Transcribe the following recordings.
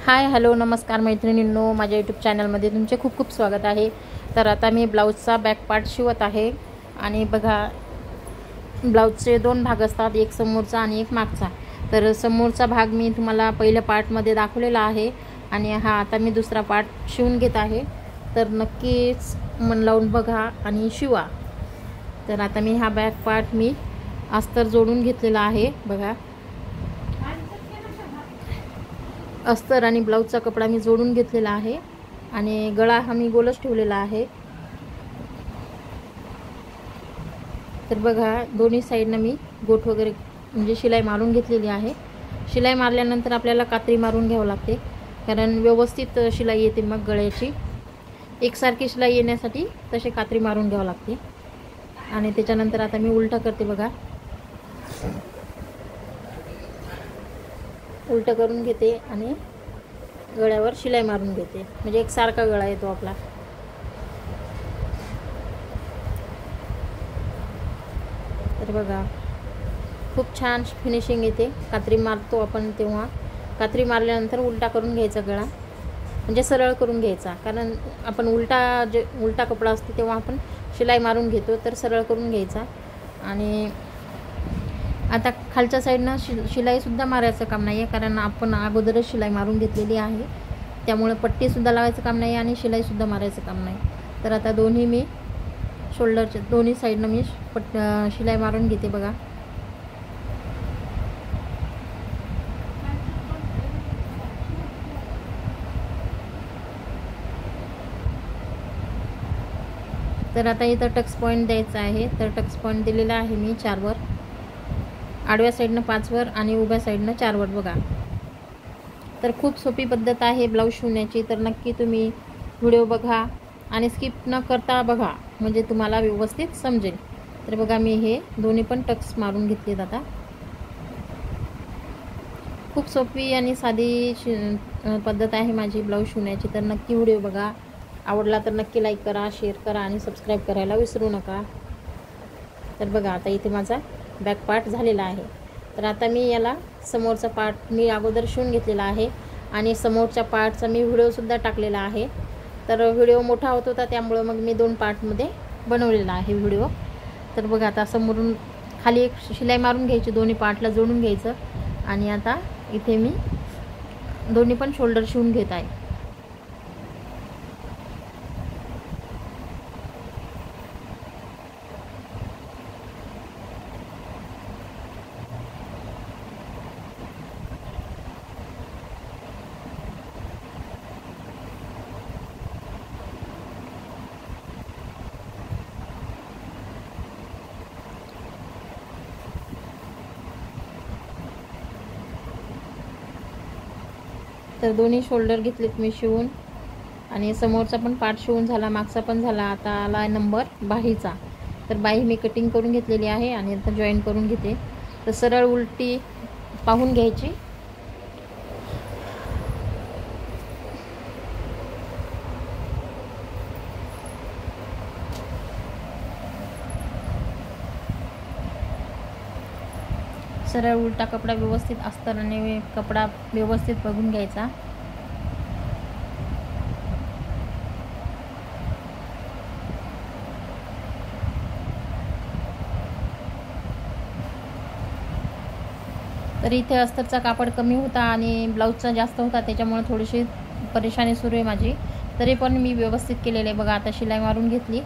Hi hello नमस्कार मैत्रिणींनो, माझ्या यूट्यूब चॅनलमध्ये तुमचे खूप खूप स्वागत आहे। तर आता मी ब्लाऊजचा बॅक पार्ट शिवत आहे आणि बघा ब्लाऊजचे दोन भाग असतात, एक समोरचा आणि एक मागचा। तर समोरचा भाग मी तुम्हाला पहिल्या पार्टमध्ये दाखवलेला आहे आणि हा आता मी दुसरा पार्ट शिवून घेत आहे। तर नक्कीच मन लावून बघा आणि शिवा। तर आता मी हा बॅक पार्ट मी अस्तर जोडून घेतलेला आहे। बघा अस्तर आणि ब्लाऊजचा कपडा मी जोडून घेतलेला आहे आणि गळा हा मी गोलच ठेवलेला आहे। तर बघा दोन्ही साइडने मी गोठ वगैरे म्हणजे शिलाई मारून घेतलेली आहे। शिलाई मारल्यानंतर आपल्याला कात्री मारून घ्यावी लागते, कारण व्यवस्थित शिलाई येते। मग गळ्याची एकसारखी शिलाई येण्यासाठी तसे कात्री मारून घ्यावी लागते। आणि त्याच्यानंतर आता मी उलटा करते। बघा उलट करून घेते आणि गळ्यावर शिलाई मारून घेते, म्हणजे एकसारखा गळा येतो आपला। तर बघा खूप छान फिनिशिंग येते। कात्री मारतो आपण तेव्हा कात्री मारल्यानंतर उलटा करून घ्यायचा गळा, म्हणजे सरळ करून घ्यायचा, कारण आपण उलटा कपडा असतो तेव्हा आपण शिलाई मारून घेतो, तर सरळ करून घ्यायचा। आणि आता खालच्या साईडनं शिलाईसुद्धा मारायचं काम नाही आहे, कारण आपण अगोदरच शिलाई मारून घेतलेली आहे, त्यामुळे पट्टीसुद्धा लावायचं काम नाही आणि शिलाईसुद्धा मारायचं काम नाही। तर आता दोन्ही मी शोल्डरच्या दोन्ही साईडनं मी शिलाई मारून घेते। बघा तर आता इथं टक्स पॉईंट द्यायचा आहे। तर टक्स पॉईंट दिलेला आहे मी 4 वर, आडव्या साईडनं 5 वर आणि उभ्या साईडनं 4 वर। बघा तर खूप सोपी पद्धत आहे ब्लाऊज शिवण्याची। तर नक्की तुम्ही व्हिडिओ बघा आणि स्किप न करता बघा, म्हणजे तुम्हाला व्यवस्थित समजेल। तर बघा मी हे दोन्ही पण टक्स मारून घेतलेत। आता खूप सोपी आणि साधी पद्धत आहे माझी ब्लाऊज शिवण्याची। तर नक्की व्हिडिओ बघा, आवडला तर नक्की लाईक करा, शेअर करा आणि सबस्क्राईब करायला विसरू नका। तर बघा आता इथे माझा बॅक पार्ट झालेला आहे। तर आता मी याला समोरचा पार्ट मी अगोदर शिवून घेतलेला आहे आणि समोरच्या पार्टचा मी व्हिडिओसुद्धा टाकलेला आहे। तर व्हिडिओ मोठा होत होता, त्यामुळे मग मी 2 पार्टमध्ये बनवलेला आहे व्हिडिओ। तर बघा आता समोरून खाली एक शिलाई मारून घ्यायची, दोन्ही पार्टला जोडून घ्यायचं आणि आता इथे मी दोन्ही पण शोल्डर शिवून घेत आहे। तर दोन्ही शोल्डर घेतलेत मी शिवून आणि समोरचा पण पार्ट शिवून झाला, मागचा पण झाला। आता आला नंबर बाहीचा। तर बाही मी कटिंग करून घेतलेली आहे आणि आता जॉईन करून घेते। तर सरळ उलटी पाहून घ्यायची, सरळ उलटा कपडा व्यवस्थित अस्तर आणि कपडा व्यवस्थित बघून घ्यायचा। तर इथे अस्तरचा कापड कमी होता आणि ब्लाऊजचा जास्त होता, त्याच्यामुळे थोडीशी परेशानी सुरू आहे माझी। तरी पण मी व्यवस्थित केलेले। बघा आता शिलाई मारून घेतली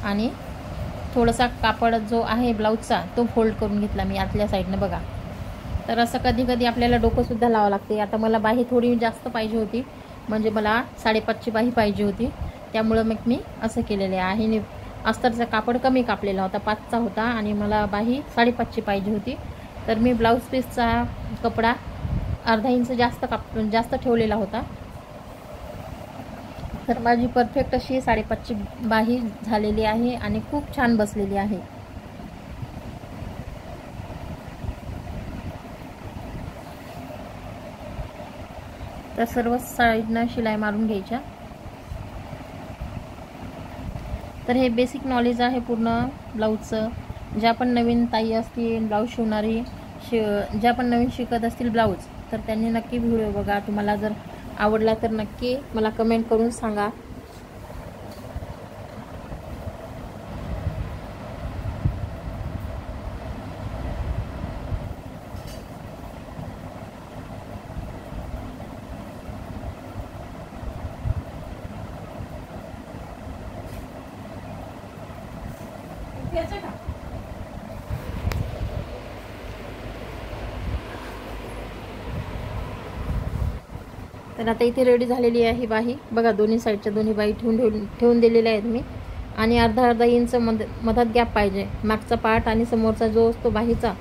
आणि थोडासा कापड जो आहे ब्लाऊजचा तो फोल्ड करून घेतला मी आतल्या साईडनं। बघा तर असं कधी कधी आपल्याला डोकंसुद्धा लावावं लागते। आता मला बाही थोडी जास्त पाहिजे होती, म्हणजे मला 5.5ची बाही पाहिजे होती, त्यामुळं मग मी असं केलेले आहे। अस्तरचा कापड कमी कापलेला होता, 5चा होता आणि मला बाही 5.5ची पाहिजे होती। तर मी ब्लाऊज पीसचा कपडा अर्धा इंच जास्त ठेवलेला होता। तर माझी परफेक्ट अशी 5.5ची बाही झालेली आहे आणि खूप छान बसलेली आहे। तर सर्व साईडनं शिलाई मारून घ्यायच्या। तर हे बेसिक नॉलेज आहे पूर्ण ब्लाऊजचं। ज्या पण नवीन ताई असतील ब्लाऊज शिवणारी, ज्या पण नवीन शिकत असतील ब्लाऊज, तर त्यांनी नक्की व्हिडिओ बघा। तुम्हाला जर आवडला तर नक्की मला कमेंट करून सांगा. तर आता इथे रेडी झालेली आहे बाही बघा. दोन्ही साईडच्या दोन्ही बाही ठेवून दिलेल्या आहेत मी. आणि अर्धा इंच मधात गॅप पाहिजे. मागचा पार्ट आणि समोरचा जो असतो बाहीचा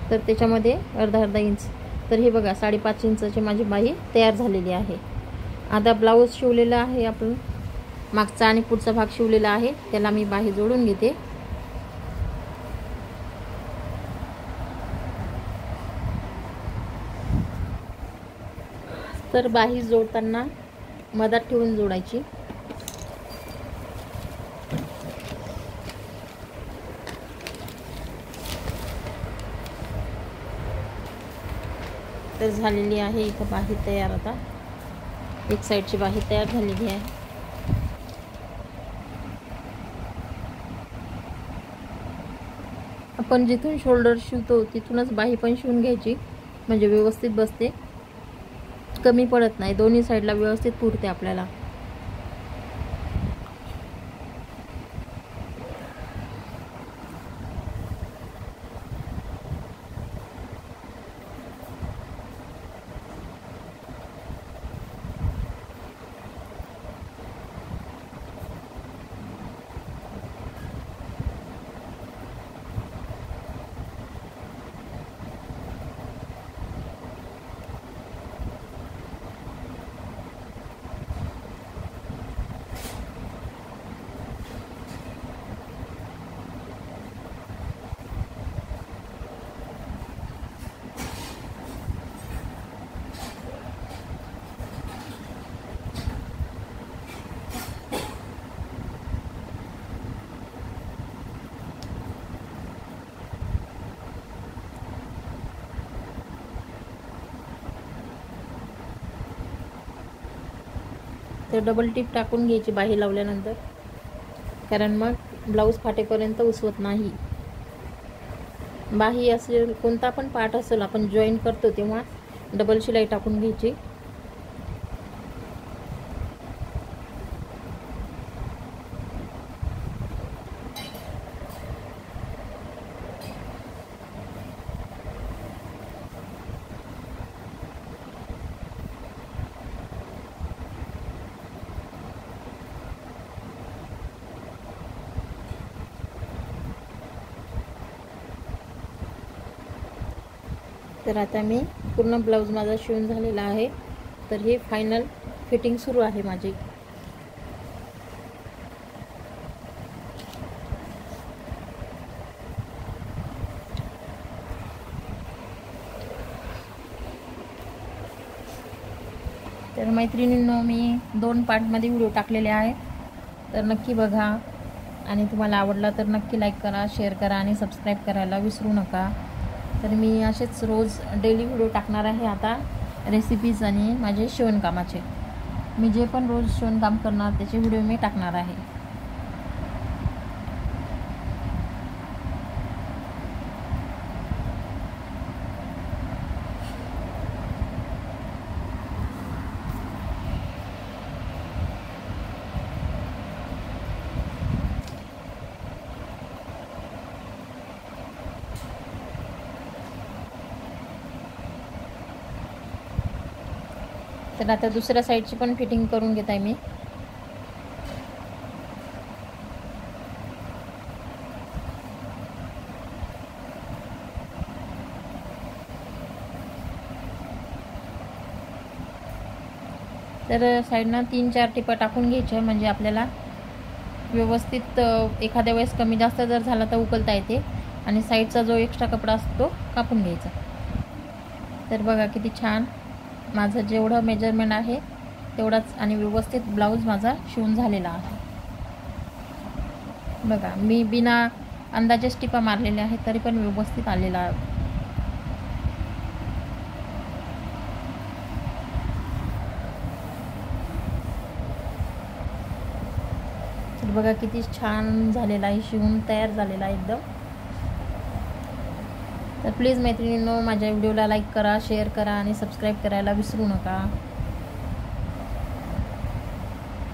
तर त्याच्यामध्ये अर्धा इंच. तर हे बघा 5.5 इंचाची माझी बाही तयार झालेली आहे. आता ब्लाऊज शिवलेला आहे आपण. मागचा आणि पुढचा भाग शिवलेला आहे. त्याला मी बाही जोडून घेते. तर बाही जोडताना मधात ठेवून जोडायची. तर झालेली आहे इथं बाही तयार. आता एक साईडची बाही तयार झालेली आहे. आपण जिथून शोल्डर शिवतो तिथूनच बाही पण शिवून घ्यायची म्हणजे व्यवस्थित बसते, कमी पडत नाही, दोन्ही साईडला व्यवस्थित पुरते आपल्याला. तर डबल टिप टाकून घ्यायची बाही लावल्यानंतर, कारण मग ब्लाऊज फाटेपर्यंत उसवत नाही. बाही असेल कोणता पण पार्ट असेल आपण जॉईन करतो तेव्हा डबल शिलाई टाकून घ्यायची. तर आता मी पूर्ण ब्लाऊज माझा शिवून झालेला आहे. तर ही फायनल फिटिंग सुरू आहे माझी. तर मैत्रिणींनो, मी 2 पार्टमध्ये व्हिडिओ टाकलेले आहे, तर नक्की बघा. आणि तुम्हाला आवडला तर नक्की लाईक करा, शेअर करा आणि सबस्क्राईब करायला विसरू नका. तर मी असेच रोज डेली व्हिडिओ टाकणार आहे आता, रेसिपीज आणि माझे शिवणकामाचे. मी जे पण रोज शिवणकाम करणार त्याचे व्हिडिओ मी टाकणार आहे. तर आता दुसऱ्या साईडची पण फिटिंग करून घेत आहे मी. तर साईडनं 3-4 टिपा टाकून घ्यायच्या म्हणजे आपल्याला व्यवस्थित एखाद्या वेळेस कमी जास्त जर झाला तर उकलता येते. आणि साईडचा जो एक्स्ट्रा कपडा असतो तो कापून घ्यायचा. तर बघा किती छान माझं जेवढं मेजरमेंट आहे तेवढाच आणि व्यवस्थित ब्लाऊज माझा शिवून झालेला आहे. बघा मी बिना अंदाजेच टिपा मारलेल्या आहेत तरी पण व्यवस्थित आलेला आहे. तर बघा किती छान झालेला आहे, शिवून तयार झालेला आहे एकदम. तर प्लीज मैत्रिणींनो, माझ्या व्हिडिओला लाईक करा, शेअर करा आणि सबस्क्राईब करायला विसरू नका.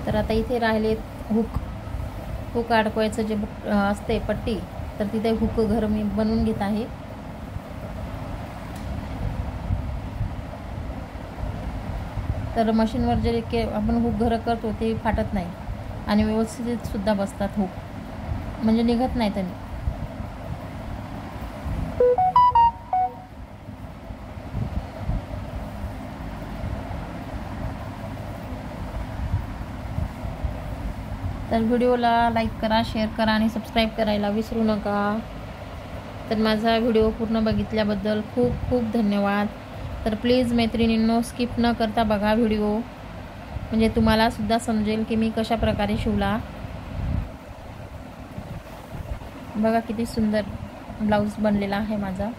तर आता इथे राहिले हुक अडकवायचं जे असते पट्टी, तर तिथे हुक घर मी बनवून घेत आहे. तर मशीनवर जे आपण हुक घर करतो ते फाटत नाही आणि व्यवस्थित सुद्धा बसतात हुक, म्हणजे निघत नाही त्यांनी. तर व्हिडिओला लाईक करा, शेअर करा आणि सबस्क्राईब करायला विसरू नका. तर माझा व्हिडिओ पूर्ण बघितल्याबद्दल खूप खूप धन्यवाद. तर प्लीज मैत्रिणींनो, स्किप न करता बघा व्हिडिओ, म्हणजे तुम्हाला सुद्धा समजेल की मी कशा प्रकारे शिवला. बघा किती सुंदर ब्लाऊज बनलेला आहे माझा.